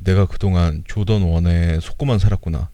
내가 그동안 조던 1에 속고만 살았구나.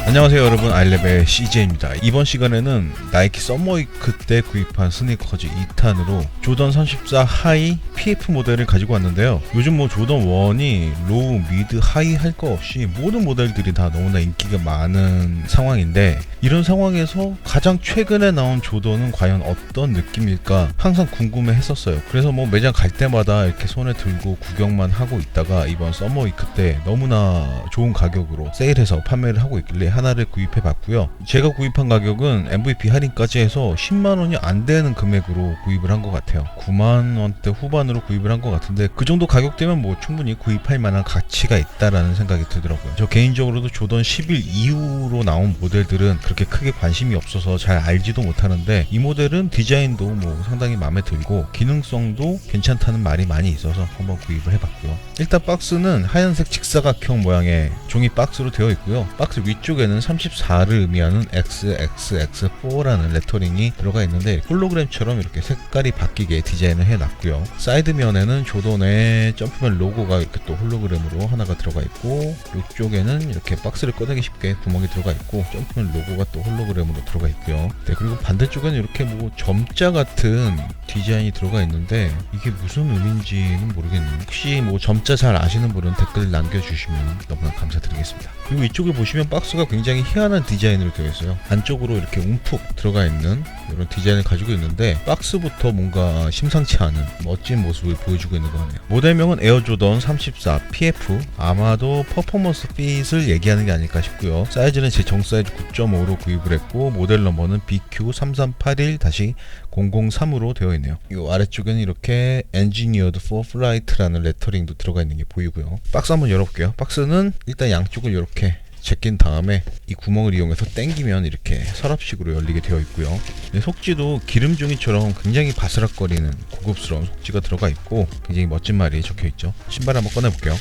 안녕하세요 여러분, 아이레벨 CJ입니다. 이번 시간에는 나이키 썸머위크 때 구입한 스니커즈 2탄으로 조던 34 하이 PF 모델을 가지고 왔는데요. 요즘 뭐 조던 1이 로우, 미드, 하이 할 거 없이 모든 모델들이 다 너무나 인기가 많은 상황인데, 이런 상황에서 가장 최근에 나온 조던은 과연 어떤 느낌일까 항상 궁금해 했었어요. 그래서 뭐 매장 갈 때마다 이렇게 손에 들고 구경만 하고 있다가 이번 썸머위크 때 너무나 좋은 가격으로 세일해서 판매를 하고 있길래 하나를 구입해 봤고요. 제가 구입한 가격은 MVP 할인까지 해서 10만원이 안 되는 금액으로 구입을 한 것 같아요. 9만원대 후반으로 구입을 한 것 같은데, 그 정도 가격대면 뭐 충분히 구입할 만한 가치가 있다라는 생각이 들더라고요. 저 개인적으로도 조던 11 이후로 나온 모델들은 그렇게 크게 관심이 없어서 잘 알지도 못하는데, 이 모델은 디자인도 뭐 상당히 마음에 들고 기능성도 괜찮다는 말이 많이 있어서 한번 구입을 해봤고요. 일단 박스는 하얀색 직사각형 모양의 종이 박스로 되어 있고요. 박스 위쪽에는 34를 의미하는 XXX4라는 레터링이 들어가 있는데, 홀로그램처럼 이렇게 색깔이 바뀌게 디자인을 해놨고요. 사이드면에는 조던의 점프맨 로고가 이렇게 또 홀로그램으로 하나가 들어가 있고, 이쪽에는 이렇게 박스를 꺼내기 쉽게 구멍이 들어가 있고 점프맨 로고가 또 홀로그램으로 들어가 있고요. 네, 그리고 반대쪽에는 이렇게 뭐 점자 같은 디자인이 들어가 있는데, 이게 무슨 의미인지는 모르겠네요. 혹시 뭐 점자 잘 아시는 분은 댓글 남겨주시면 너무나 감사드리겠습니다. 그리고 이쪽에 보시면 박스가 굉장히 희한한 디자인으로 되어 있어요. 안쪽으로 이렇게 움푹 들어가 있는 이런 디자인을 가지고 있는데, 박스부터 뭔가 심상치 않은 멋진 모습을 보여주고 있는 것 같네요. 모델명은 에어조던 34 PF, 아마도 퍼포먼스 핏을 얘기하는 게 아닐까 싶고요. 사이즈는 제 정사이즈 9.5로 구입을 했고, 모델 넘버는 BQ3381-003으로 되어 있네요. 이 아래쪽에는 이렇게 Engineered for Flight라는 레터링도 들어가 있는 게 보이고요. 박스 한번 열어볼게요. 박스는 일단 양쪽을 이렇게 제낀 다음에 이 구멍을 이용해서 당기면 이렇게 서랍식으로 열리게 되어 있고요. 속지도 기름종이처럼 굉장히 바스락거리는 고급스러운 속지가 들어가 있고, 굉장히 멋진 말이 적혀 있죠. 신발 한번 꺼내볼게요.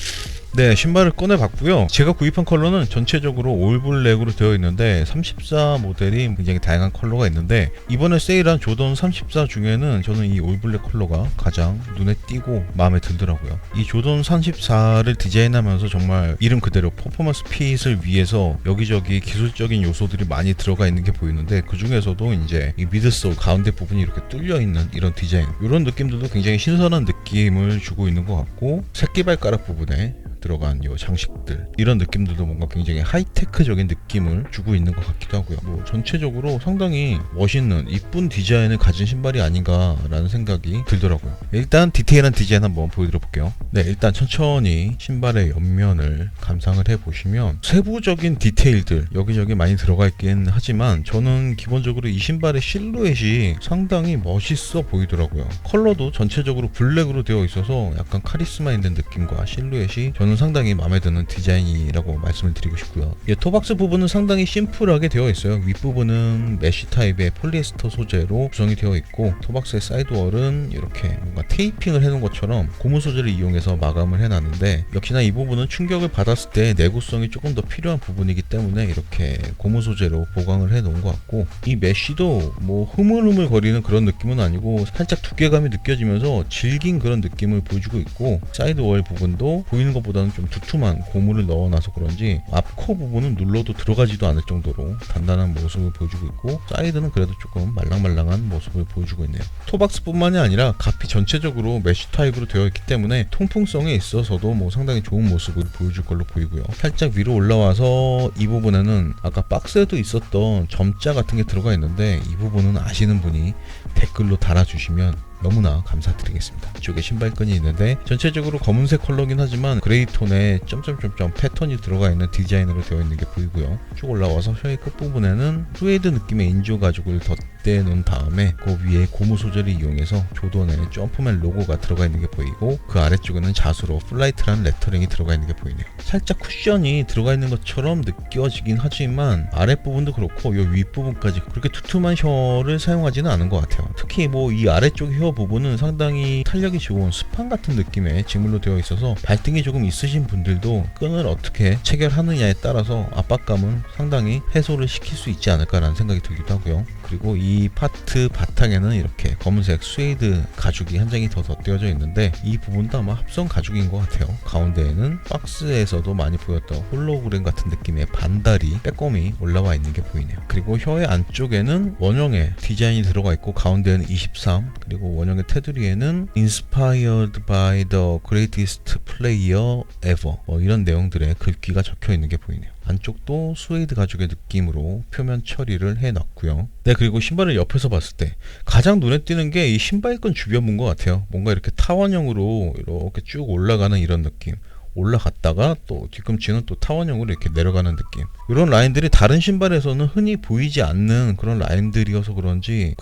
네, 신발을 꺼내봤고요. 제가 구입한 컬러는 전체적으로 올블랙으로 되어 있는데, 34 모델이 굉장히 다양한 컬러가 있는데, 이번에 세일한 조던 34 중에는 저는 이 올블랙 컬러가 가장 눈에 띄고 마음에 들더라고요. 이 조던 34를 디자인하면서 정말 이름 그대로 퍼포먼스 핏을 위해서 여기저기 기술적인 요소들이 많이 들어가 있는 게 보이는데, 그 중에서도 이제 이 미드솔 가운데 부분이 이렇게 뚫려 있는 이런 디자인, 이런 느낌들도 굉장히 신선한 느낌을 주고 있는 것 같고, 새끼발가락 부분에 들어간 요 장식들, 이런 느낌들도 뭔가 굉장히 하이테크적인 느낌을 주고 있는 것 같기도 하고요. 뭐 전체적으로 상당히 멋있는 이쁜 디자인을 가진 신발이 아닌가라는 생각이 들더라고요. 일단 디테일한 디자인 한번 보여드려 볼게요. 네, 일단 천천히 신발의 옆면을 감상을 해보시면 세부적인 디테일들 여기저기 많이 들어가 있긴 하지만, 저는 기본적으로 이 신발의 실루엣이 상당히 멋있어 보이더라고요. 컬러도 전체적으로 블랙으로 되어 있어서 약간 카리스마 있는 느낌과 실루엣이 저는 상당히 마음에 드는 디자인이라고 말씀을 드리고 싶고요. 토박스 부분은 상당히 심플하게 되어 있어요. 윗부분은 메쉬 타입의 폴리에스터 소재로 구성이 되어 있고, 토박스의 사이드월은 이렇게 뭔가 테이핑을 해놓은 것처럼 고무 소재를 이용해서 마감을 해놨는데, 역시나 이 부분은 충격을 받았을 때 내구성이 조금 더 필요한 부분이기 때문에 이렇게 고무 소재로 보강을 해놓은 것 같고, 이 메쉬도 뭐 흐물흐물 거리는 그런 느낌은 아니고 살짝 두께감이 느껴지면서 질긴 그런 느낌을 보여주고 있고, 사이드월 부분도 보이는 것보다 좀 두툼한 고무를 넣어놔서 그런지 앞코 부분은 눌러도 들어가지도 않을 정도로 단단한 모습을 보여주고 있고, 사이드는 그래도 조금 말랑말랑한 모습을 보여주고 있네요. 토박스 뿐만이 아니라 가피 전체적으로 메쉬 타입으로 되어 있기 때문에 통풍성에 있어서도 뭐 상당히 좋은 모습을 보여줄 걸로 보이고요. 살짝 위로 올라와서 이 부분에는 아까 박스에도 있었던 점자 같은 게 들어가 있는데, 이 부분은 아시는 분이 댓글로 달아주시면 너무나 감사드리겠습니다. 이쪽에 신발끈이 있는데 전체적으로 검은색 컬러긴 하지만 그레이톤에 점점점점 패턴이 들어가 있는 디자인으로 되어 있는 게 보이고요. 쭉 올라와서 셔의 끝부분에는 스웨이드 느낌의 인조 가죽을 덧대놓은 다음에 그 위에 고무 소재를 이용해서 조던의 점프맨 로고가 들어가 있는 게 보이고, 그 아래쪽에는 자수로 플라이트라는 레터링이 들어가 있는 게 보이네요. 살짝 쿠션이 들어가 있는 것처럼 느껴지긴 하지만 아랫부분도 그렇고 이 윗부분까지 그렇게 두툼한 셔를 사용하지는 않은 것 같아요. 특히 뭐 이 아래쪽 혀 레더 부분은 상당히 탄력이 좋은 스판 같은 느낌의 직물로 되어 있어서 발등이 조금 있으신 분들도 끈을 어떻게 체결하느냐에 따라서 압박감은 상당히 해소를 시킬 수 있지 않을까라는 생각이 들기도 하고요. 그리고 이 파트 바탕에는 이렇게 검은색 스웨이드 가죽이 한 장이 더 덧대어져 있는데 이 부분도 아마 합성 가죽인 것 같아요. 가운데에는 박스에서도 많이 보였던 홀로그램 같은 느낌의 반다리 빼꼼이 올라와 있는 게 보이네요. 그리고 혀의 안쪽에는 원형의 디자인이 들어가 있고 가운데는 23, 그리고 원형의 테두리에는 Inspired by the greatest player ever 이런 내용들의 글귀가 적혀 있는 게 보이네요. 안쪽도 스웨이드 가죽의 느낌으로 표면 처리를 해놨고요. 네, 그리고 신발을 옆에서 봤을 때 가장 눈에 띄는 게 이 신발끈 주변부인 것 같아요. 뭔가 이렇게 타원형으로 이렇게 쭉 올라가는 이런 느낌. 올라갔다가 또 뒤꿈치는 또 타원형으로 이렇게 내려가는 느낌. 이런 라인들이 다른 신발에서는 흔히 보이지 않는 그런 라인들이어서 그런지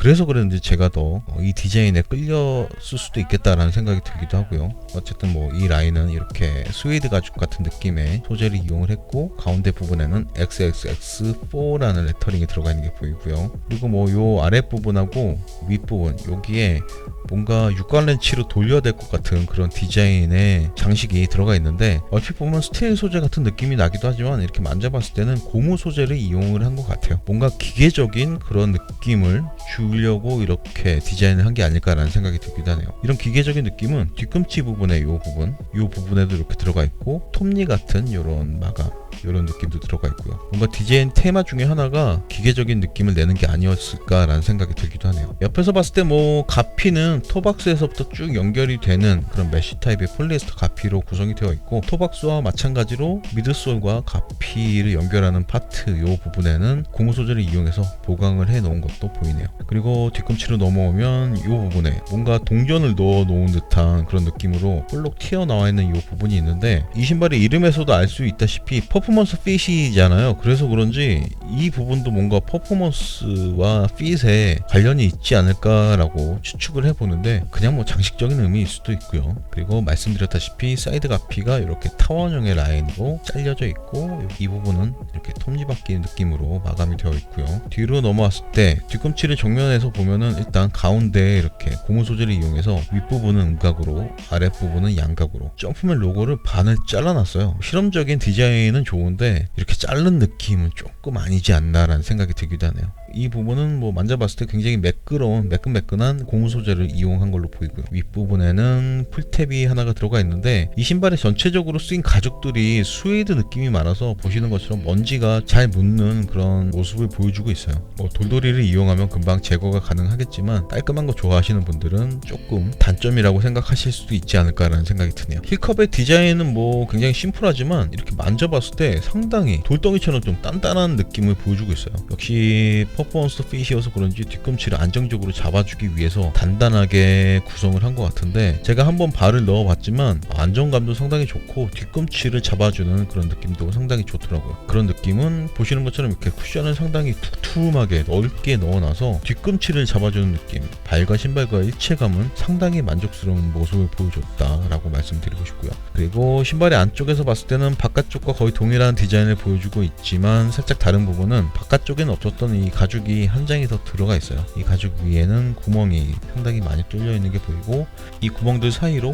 제가 더 이 디자인에 끌렸을 수도 있겠다라는 생각이 들기도 하고요. 어쨌든 뭐 이 라인은 이렇게 스웨이드 가죽 같은 느낌의 소재를 이용을 했고 가운데 부분에는 XXX4라는 레터링이 들어가 있는 게 보이고요. 그리고 뭐 요 아랫부분하고 윗부분 여기에 뭔가 육각 렌치로 돌려야 될 것 같은 그런 디자인의 장식이 들어가 있는데 얼핏 보면 스테일 소재 같은 느낌이 나기도 하지만 이렇게 만져봤을 때는 고무 소재를 이용을 한 것 같아요. 뭔가 기계적인 그런 느낌을 주려고 이렇게 디자인을 한 게 아닐까라는 생각이 들기도 하네요. 이런 기계적인 느낌은 뒤꿈치 부분에 요 부분에도 이렇게 들어가 있고 톱니 같은 이런 마감 이런 느낌도 들어가 있고요. 뭔가 디자인 테마 중에 하나가 기계적인 느낌을 내는 게 아니었을까라는 생각이 들기도 하네요. 옆에서 봤을 때 뭐 가피는 토박스에서부터 쭉 연결이 되는 그런 메쉬 타입의 폴리에스터 가피로 구성이 되어 있고 토박스와 마찬가지로 미드솔과 가피를 연결하는 파트 요 부분에는 고무 소재를 이용해서 보강을 해 놓은 것도 보이네요. 그리고 뒤꿈치로 넘어오면 이 부분에 뭔가 동전을 넣어 놓은 듯한 그런 느낌으로 볼록 튀어나와 있는 이 부분이 있는데 이 신발의 이름에서도 알 수 있다시피 퍼포먼스 핏이잖아요. 그래서 그런지 이 부분도 뭔가 퍼포먼스와 핏에 관련이 있지 않을까라고 추측을 해보는데 그냥 뭐 장식적인 의미일 수도 있고요. 그리고 말씀드렸다시피 사이드 가피가 이렇게 타원형의 라인으로 잘려져 있고 이 부분은 이렇게 톱니바퀴 느낌으로 마감이 되어 있고요. 뒤로 넘어왔을 때 뒤꿈치를 정면에서 보면은 일단 가운데에 이렇게 고무 소재를 이용해서 윗부분은 음각으로 아랫부분은 양각으로 점프맨 로고를 반을 잘라놨어요. 실험적인 디자인은 좋은데 이렇게 자른 느낌은 조금 아니지 않나라는 생각이 들기도 하네요. 이 부분은 뭐 만져봤을 때 굉장히 매끈한 고무 소재를 이용한 걸로 보이고요. 윗부분에는 풀탭이 하나가 들어가 있는데 이 신발에 전체적으로 쓰인 가죽들이 스웨이드 느낌이 많아서 보시는 것처럼 먼지가 잘 묻는 그런 모습을 보여주고 있어요. 뭐 돌돌이를 이용하면 금방 제거가 가능하겠지만 깔끔한 거 좋아하시는 분들은 조금 단점이라고 생각하실 수도 있지 않을까라는 생각이 드네요. 힐컵의 디자인은 뭐 굉장히 심플하지만 이렇게 만져봤을 때 상당히 돌덩이처럼 좀 단단한 느낌을 보여주고 있어요. 역시 퍼포먼스 핏이어서 그런지 뒤꿈치를 안정적으로 잡아주기 위해서 단단하게 구성을 한 것 같은데 제가 한번 발을 넣어봤지만 안정감도 상당히 좋고 뒤꿈치를 잡아주는 그런 느낌도 상당히 좋더라고요. 그런 느낌은 보시는 것처럼 이렇게 쿠션을 상당히 툭툭하게 넓게 넣어놔서 뒤꿈치를 잡아주는 느낌, 발과 신발과 일체감은 상당히 만족스러운 모습을 보여줬다라고 말씀드리고 싶고요. 그리고 신발의 안쪽에서 봤을 때는 바깥쪽과 거의 동일한 디자인을 보여주고 있지만 살짝 다른 부분은 바깥쪽에는 없었던 이 가죽이 한 장이 더 들어가 있어요. 이 가죽 위에는 구멍이 상당히 많이 뚫려 있는 게 보이고 이 구멍들 사이로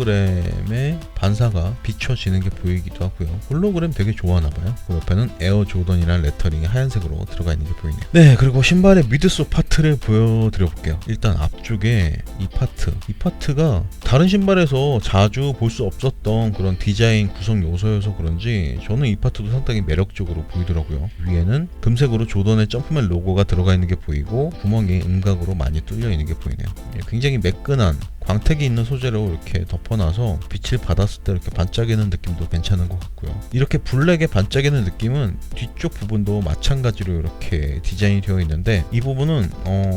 홀로그램의 반사가 비춰지는 게 보이기도 하고요. 홀로그램 되게 좋아하나 봐요. 그 옆에는 에어 조던이라는 레터링이 하얀색으로 들어가 있는 게 보이네요. 네, 그리고 신발의 미드솔 파트를 보여드려 볼게요. 일단 앞쪽에 이 파트가 다른 신발에서 자주 볼 수 없었던 그런 디자인 구성 요소여서 그런지 저는 이 파트도 상당히 매력적으로 보이더라고요. 위에는 금색으로 조던의 점프맨 로고가 들어가 있는 게 보이고 구멍이 음각으로 많이 뚫려 있는 게 보이네요. 굉장히 매끈한 광택이 있는 소재로 이렇게 덮어놔서 빛을 받았을 때 이렇게 반짝이는 느낌도 괜찮은 것 같고요. 이렇게 블랙에 반짝이는 느낌은 뒤쪽 부분도 마찬가지로 이렇게 디자인이 되어 있는데 이 부분은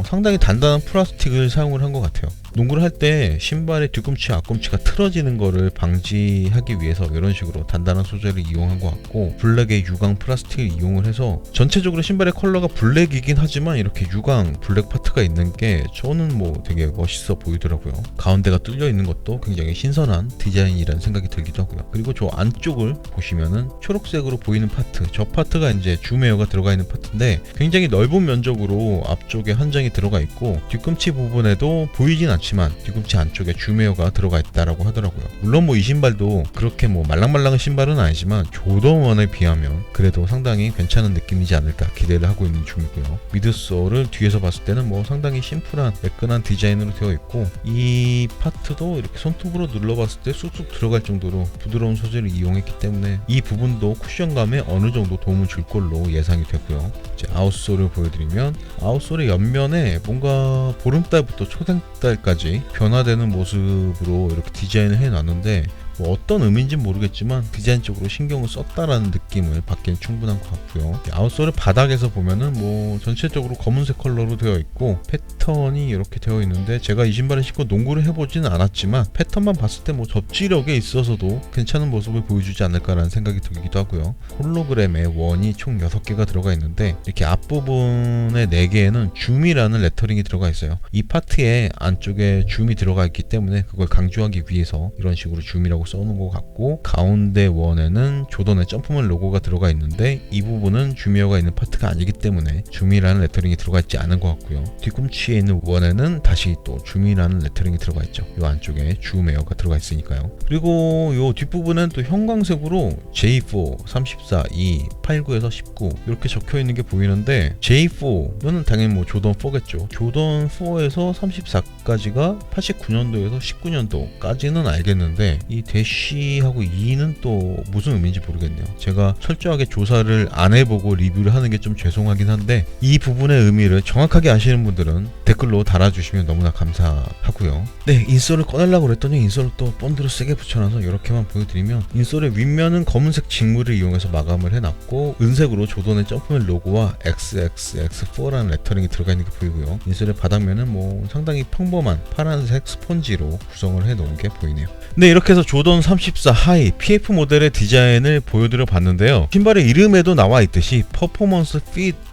상당히 단단한 플라스틱을 사용을 한 것 같아요. 농구를 할 때 신발의 뒤꿈치, 앞꿈치가 틀어지는 거를 방지하기 위해서 이런 식으로 단단한 소재를 이용한 것 같고 블랙의 유광 플라스틱을 이용을 해서 전체적으로 신발의 컬러가 블랙이긴 하지만 이렇게 유광 블랙 파트가 있는 게 저는 뭐 되게 멋있어 보이더라고요. 가운데가 뚫려 있는 것도 굉장히 신선한 디자인이라는 생각이 들기도 하고요. 그리고 저 안쪽을 보시면은 초록색으로 보이는 파트, 저 파트가 이제 줌 에어가 들어가 있는 파트인데 굉장히 넓은 면적으로 앞쪽에 한 장이 들어가 있고 뒤꿈치 부분에도 보이진 않지만 뒤꿈치 안쪽에 줌 에어가 들어가 있다라고 하더라고요. 물론 뭐 이 신발도 그렇게 뭐 말랑말랑한 신발은 아니지만 조던 1에 비하면 그래도 상당히 괜찮은 느낌이지 않을까 기대를 하고 있는 중이고요. 미드솔을 뒤에서 봤을 때는 뭐 상당히 심플한 매끈한 디자인으로 되어 있고 이 파트도 이렇게 손톱으로 눌러봤을 때 쑥쑥 들어갈 정도로 부드러운 소재를 이용했기 때문에 이 부분도 쿠션감에 어느 정도 도움을 줄 걸로 예상이 되고요. 이제 아웃솔을 보여드리면 아웃솔의 옆면에 뭔가 보름달부터 초생달까지 변화되는 모습으로 이렇게 디자인을 해놨는데 뭐 어떤 의미인지 모르겠지만 디자인적으로 신경을 썼다라는 느낌을 받기엔 충분한 것 같고요. 아웃솔을 바닥에서 보면은 뭐 전체적으로 검은색 컬러로 되어 있고 패턴이 이렇게 되어 있는데 제가 이 신발을 신고 농구를 해보지는 않았지만 패턴만 봤을 때 뭐 접지력에 있어서도 괜찮은 모습을 보여주지 않을까라는 생각이 들기도 하고요. 홀로그램의 원이 총 6개가 들어가 있는데 이렇게 앞부분의 4개에는 줌이라는 레터링이 들어가 있어요. 이 파트에 안쪽에 줌이 들어가 있기 때문에 그걸 강조하기 위해서 이런 식으로 줌이라고 써놓은 것 같고 가운데 원에는 조던의 점프맨 로고가 들어가 있는데 이 부분은 줌웨어가 있는 파트가 아니기 때문에 줌이라는 레터링이 들어가 있지 않은 것 같고요. 뒤꿈치에 있는 원에는 다시 또 줌이라는 레터링이 들어가 있죠. 이 안쪽에 줌웨어가 들어가 있으니까요. 그리고 이 뒷부분은 또 형광색으로 J4, 34, 2, 89에서 19 이렇게 적혀 있는 게 보이는데 J4는 당연히 뭐 조던 4겠죠. 조던 4에서 34까지가 89년도에서 19년도까지는 알겠는데 이 대쉬하고 2는 또 무슨 의미인지 모르겠네요. 제가 철저하게 조사를 안 해보고 리뷰를 하는 게 좀 죄송하긴 한데 이 부분의 의미를 정확하게 아시는 분들은 댓글로 달아주시면 너무나 감사하고요. 네, 인솔을 꺼내려고 그랬더니 인솔을 또 본드로 세게 붙여놔서 이렇게만 보여드리면 인솔의 윗면은 검은색 직물을 이용해서 마감을 해놨고 은색으로 조던의 점프맨 로고와 XXX4라는 레터링이 들어가 있는 게 보이고요. 인솔의 바닥면은 뭐 상당히 평범한 파란색 스펀지로 구성을 해놓은 게 보이네요. 네, 이렇게 해서 조던 34 하이 PF 모델의 디자인을 보여드려 봤는데요. 신발의 이름에도 나와 있듯이 퍼포먼스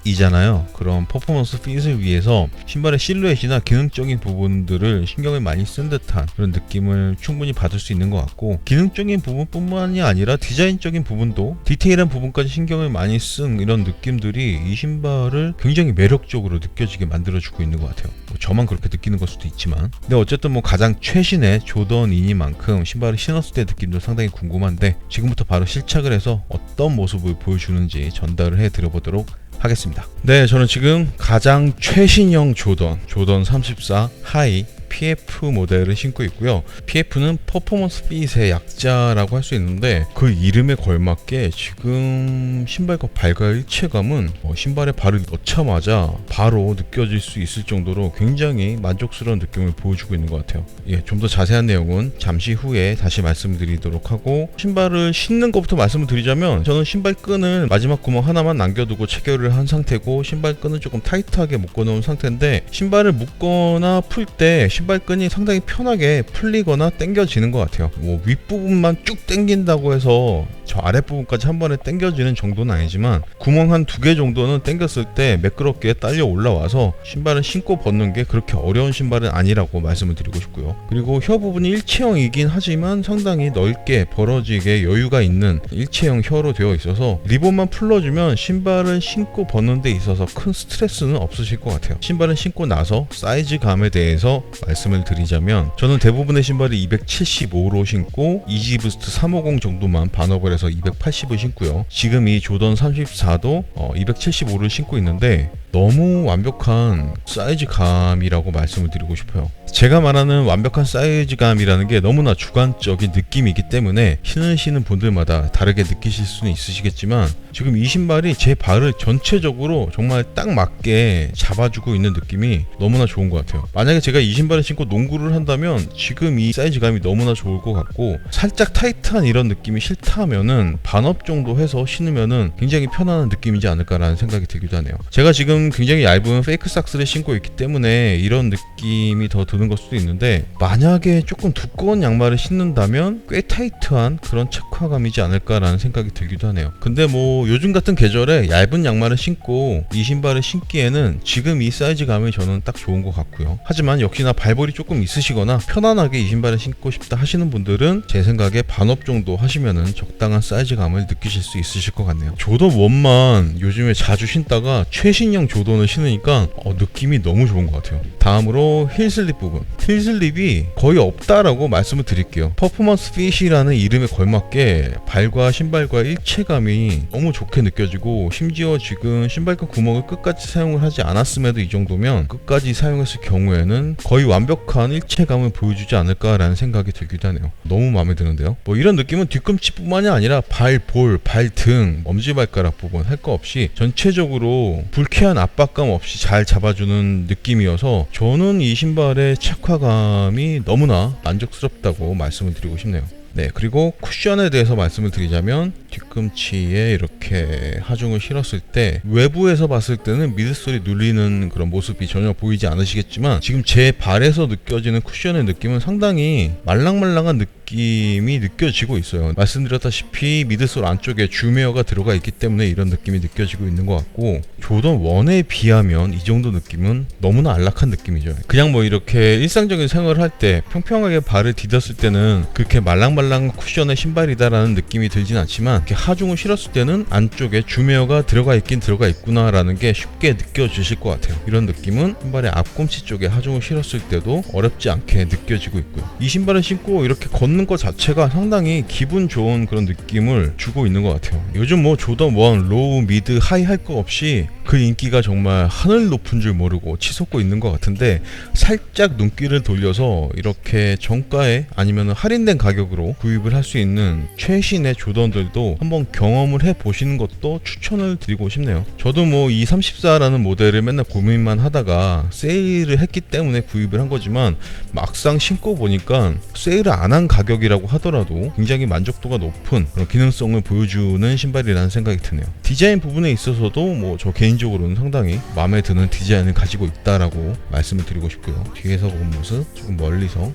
핏이잖아요. 그런 퍼포먼스 핏을 위해서 신발의 실루엣이나 기능적인 부분들을 신경을 많이 쓴 듯한 그런 느낌을 충분히 받을 수 있는 것 같고 기능적인 부분뿐만이 아니라 디자인적인 부분도 디테일한 부분까지 신경을 많이 쓴 이런 느낌들이 이 신발을 굉장히 매력적으로 느껴지게 만들어주고 있는 것 같아요. 뭐 저만 그렇게 느끼는 걸 수도 있지만 근데 어쨌든 뭐 가장 최신의 조던이니만큼 신발을 신었을 때 느낌도 상당히 궁금한데 지금부터 바로 실착을 해서 어떤 모습을 보여주는지 전달을 해드려보도록 하겠습니다. 네, 저는 지금 가장 최신형 조던 34 하이 PF 모델을 신고 있고요. PF는 퍼포먼스 핏의 약자라고 할 수 있는데 그 이름에 걸맞게 지금 신발과 발과 일체감은 신발에 발을 넣자마자 바로 느껴질 수 있을 정도로 굉장히 만족스러운 느낌을 보여주고 있는 것 같아요. 예, 좀 더 자세한 내용은 잠시 후에 다시 말씀드리도록 하고 신발을 신는 것부터 말씀을 드리자면 저는 신발 끈을 마지막 구멍 하나만 남겨두고 체결을 한 상태고 신발 끈은 조금 타이트하게 묶어놓은 상태인데 신발을 묶거나 풀 때 신발끈이 상당히 편하게 풀리거나 당겨지는 것 같아요. 뭐 윗부분만 쭉 당긴다고 해서 저 아랫부분까지 한 번에 당겨지는 정도는 아니지만 구멍 한 2개 정도는 당겼을 때 매끄럽게 딸려 올라와서 신발을 신고 벗는 게 그렇게 어려운 신발은 아니라고 말씀을 드리고 싶고요. 그리고 혀 부분이 일체형이긴 하지만 상당히 넓게 벌어지게 여유가 있는 일체형 혀로 되어 있어서 리본만 풀러주면 신발을 신고 벗는 데 있어서 큰 스트레스는 없으실 것 같아요. 신발을 신고 나서 사이즈감에 대해서 말씀을 드리자면 저는 대부분의 신발을 275로 신고 이지부스트 350 정도만 반업을 해서 280을 신고요. 지금 이 조던 34도 275를 신고 있는데 너무 완벽한 사이즈감이라고 말씀을 드리고 싶어요. 제가 말하는 완벽한 사이즈감이라는 게 너무나 주관적인 느낌이기 때문에 신으시는 분들마다 다르게 느끼실 수는 있으시겠지만 지금 이 신발이 제 발을 전체적으로 정말 딱 맞게 잡아주고 있는 느낌이 너무나 좋은 것 같아요. 만약에 제가 이 신발을 신고 농구를 한다면 지금 이 사이즈감이 너무나 좋을 것 같고 살짝 타이트한 이런 느낌이 싫다 하면은 반업 정도 해서 신으면은 굉장히 편안한 느낌이지 않을까라는 생각이 들기도 하네요. 제가 지금 지금 굉장히 얇은 페이크 삭스를 신고 있기 때문에 이런 느낌이 더 드는 걸 수도 있는데, 만약에 조금 두꺼운 양말을 신는다면 꽤 타이트한 그런 착화감이지 않을까라는 생각이 들기도 하네요. 근데 뭐 요즘 같은 계절에 얇은 양말을 신고 이 신발을 신기에는 지금 이 사이즈감이 저는 딱 좋은 것 같고요. 하지만 역시나 발볼이 조금 있으시거나 편안하게 이 신발을 신고 싶다 하시는 분들은 제 생각에 반업 정도 하시면은 적당한 사이즈감을 느끼실 수 있으실 것 같네요. 조던 1만 요즘에 자주 신다가 최신형 조던을 신으니까 느낌이 너무 좋은 것 같아요. 다음으로 힐 슬립 부분. 힐 슬립이 거의 없다라고 말씀을 드릴게요. 퍼포먼스 핏이라는 이름에 걸맞게 발과 신발과 일체감이 너무 좋게 느껴지고, 심지어 지금 신발끈 구멍을 끝까지 사용을 하지 않았음에도 이 정도면 끝까지 사용했을 경우에는 거의 완벽한 일체감을 보여주지 않을까라는 생각이 들기도 하네요. 너무 마음에 드는데요. 뭐 이런 느낌은 뒤꿈치뿐만이 아니라 발, 볼, 발등, 엄지발가락 부분 할 거 없이 전체적으로 불쾌한 압박감 없이 잘 잡아주는 느낌이어서 저는 이 신발의 착화감이 너무나 만족스럽다고 말씀을 드리고 싶네요. 네, 그리고 쿠션에 대해서 말씀을 드리자면 뒤꿈치에 이렇게 하중을 실었을 때 외부에서 봤을 때는 미드솔이 눌리는 그런 모습이 전혀 보이지 않으시겠지만, 지금 제 발에서 느껴지는 쿠션의 느낌은 상당히 말랑말랑한 느낌이 느껴지고 있어요. 말씀드렸다시피 미드솔 안쪽에 줌웨어가 들어가 있기 때문에 이런 느낌이 느껴지고 있는 것 같고, 조던 1에 비하면 이 정도 느낌은 너무나 안락한 느낌이죠. 그냥 뭐 이렇게 일상적인 생활을 할 때 평평하게 발을 디뎠을 때는 그렇게 말랑말랑한 쿠션의 신발이다라는 느낌이 들진 않지만, 이렇게 하중을 실었을 때는 안쪽에 줌웨어가 들어가 있긴 들어가 있구나 라는 게 쉽게 느껴지실 것 같아요. 이런 느낌은 신발의 앞꿈치 쪽에 하중을 실었을 때도 어렵지 않게 느껴지고 있고요. 이 신발을 신고 이렇게 걷는 것 자체가 상당히 기분 좋은 그런 느낌을 주고 있는 것 같아요. 요즘 뭐 조던 1, 로우, 미드, 하이 할 거 없이 그 인기가 정말 하늘 높은 줄 모르고 치솟고 있는 것 같은데, 살짝 눈길을 돌려서 이렇게 정가에 아니면 할인된 가격으로 구입을 할 수 있는 최신의 조던들도 한번 경험을 해보시는 것도 추천을 드리고 싶네요. 저도 뭐 이 34라는 모델을 맨날 고민만 하다가 세일을 했기 때문에 구입을 한 거지만, 막상 신고 보니까 세일을 안 한 가격이라고 하더라도 굉장히 만족도가 높은 그런 기능성을 보여주는 신발이라는 생각이 드네요. 디자인 부분에 있어서도 뭐 저 개인적으로는 상당히 마음에 드는 디자인을 가지고 있다라고 말씀을 드리고 싶고요. 뒤에서 본 모습 조금 멀리서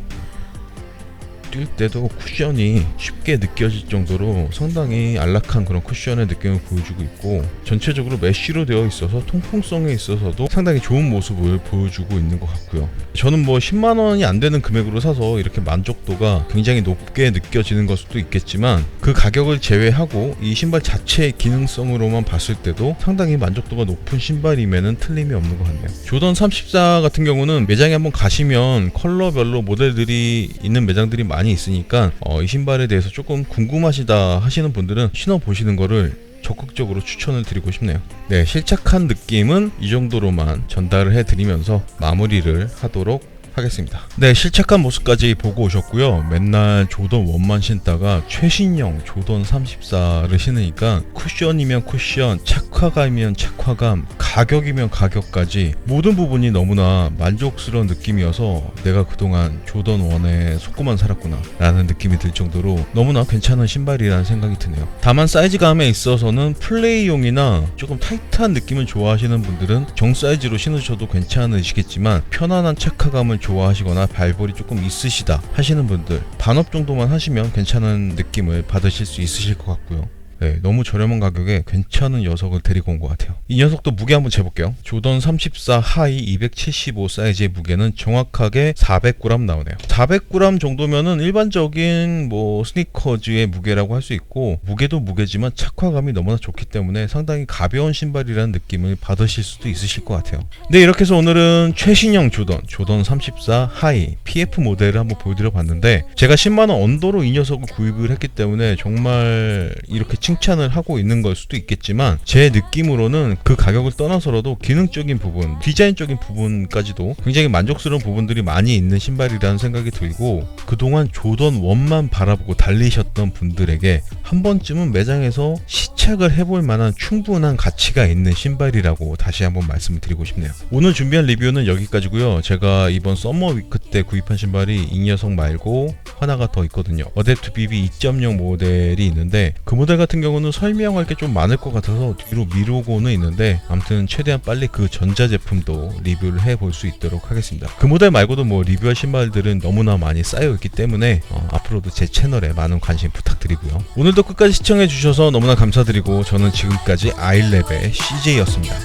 뛸 때도 쿠션이 쉽게 느껴질 정도로 상당히 안락한 그런 쿠션의 느낌을 보여주고 있고, 전체적으로 메쉬로 되어 있어서 통풍성에 있어서도 상당히 좋은 모습을 보여주고 있는 것 같고요. 저는 뭐 10만원이 안 되는 금액으로 사서 이렇게 만족도가 굉장히 높게 느껴지는 걸 수도 있겠지만, 그 가격을 제외하고 이 신발 자체의 기능성으로만 봤을 때도 상당히 만족도가 높은 신발임에는 틀림이 없는 것 같네요. 조던 34 같은 경우는 매장에 한번 가시면 컬러별로 모델들이 있는 매장들이 많이 있으니까 이 신발에 대해서 조금 궁금하시다 하시는 분들은 신어보시는 거를 적극적으로 추천을 드리고 싶네요. 네, 실착한 느낌은 이 정도로만 전달을 해드리면서 마무리를 하도록 하겠습니다. 네, 실착한 모습까지 보고 오셨고요. 맨날 조던 1만 신다가 최신형 조던 34를 신으니까 쿠션이면 쿠션, 착화감이면 착화감, 가격이면 가격까지 모든 부분이 너무나 만족스러운 느낌이어서 내가 그동안 조던 1에 속고만 살았구나 라는 느낌이 들 정도로 너무나 괜찮은 신발이라는 생각이 드네요. 다만 사이즈감에 있어서는 플레이용이나 조금 타이트한 느낌을 좋아하시는 분들은 정 사이즈로 신으셔도 괜찮으시겠지만, 편안한 착화감을 좋아하시거나 발볼이 조금 있으시다 하시는 분들 반업 정도만 하시면 괜찮은 느낌을 받으실 수 있으실 것 같고요. 네, 너무 저렴한 가격에 괜찮은 녀석을 데리고 온 것 같아요. 이 녀석도 무게 한번 재볼게요. 조던 34 하이 275 사이즈의 무게는 정확하게 400g 나오네요. 400g 정도면은 일반적인 뭐 스니커즈의 무게라고 할 수 있고, 무게도 무게지만 착화감이 너무나 좋기 때문에 상당히 가벼운 신발이라는 느낌을 받으실 수도 있으실 것 같아요. 네, 이렇게 해서 오늘은 최신형 조던 34 하이 PF 모델을 한번 보여드려 봤는데, 제가 10만원 언더로 이 녀석을 구입을 했기 때문에 정말 이렇게 칭찬을 하고 있는 걸 수도 있겠지만, 제 느낌으로는 그 가격을 떠나서라도 기능적인 부분, 디자인적인 부분까지도 굉장히 만족스러운 부분들이 많이 있는 신발이라는 생각이 들고, 그동안 조던 1만 바라보고 달리셨던 분들에게 한 번쯤은 매장에서 시착을 해볼 만한 충분한 가치가 있는 신발이라고 다시 한번 말씀을 드리고 싶네요. 오늘 준비한 리뷰는 여기까지고요. 제가 이번 서머 위크 때 구입한 신발이 이 녀석 말고 하나가 더 있거든요. 어댑트 BB 2.0 모델이 있는데 그 모델 같은 경우는 설명할 게 좀 많을 것 같아서 뒤로 미루고는 있는데 아무튼 최대한 빨리 그 전자제품도 리뷰를 해볼 수 있도록 하겠습니다. 그 모델 말고도 뭐 리뷰할 신발들은 너무나 많이 쌓여있기 때문에 앞으로도 제 채널에 많은 관심 부탁드리고요. 오늘도 끝까지 시청해 주셔서 너무나 감사드리고 저는 지금까지 아이랩의 CJ였습니다.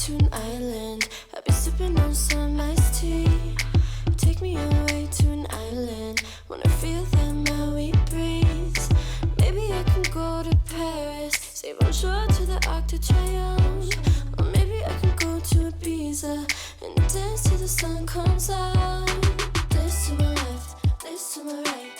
To an island, I'll be sipping on some iced tea. Take me away to an island, wanna feel the Maui breeze. Maybe I can go to Paris, say bonjour to the Arc de Triomphe. Or maybe I can go to Ibiza and dance till the sun comes out. This to my left, this to my right.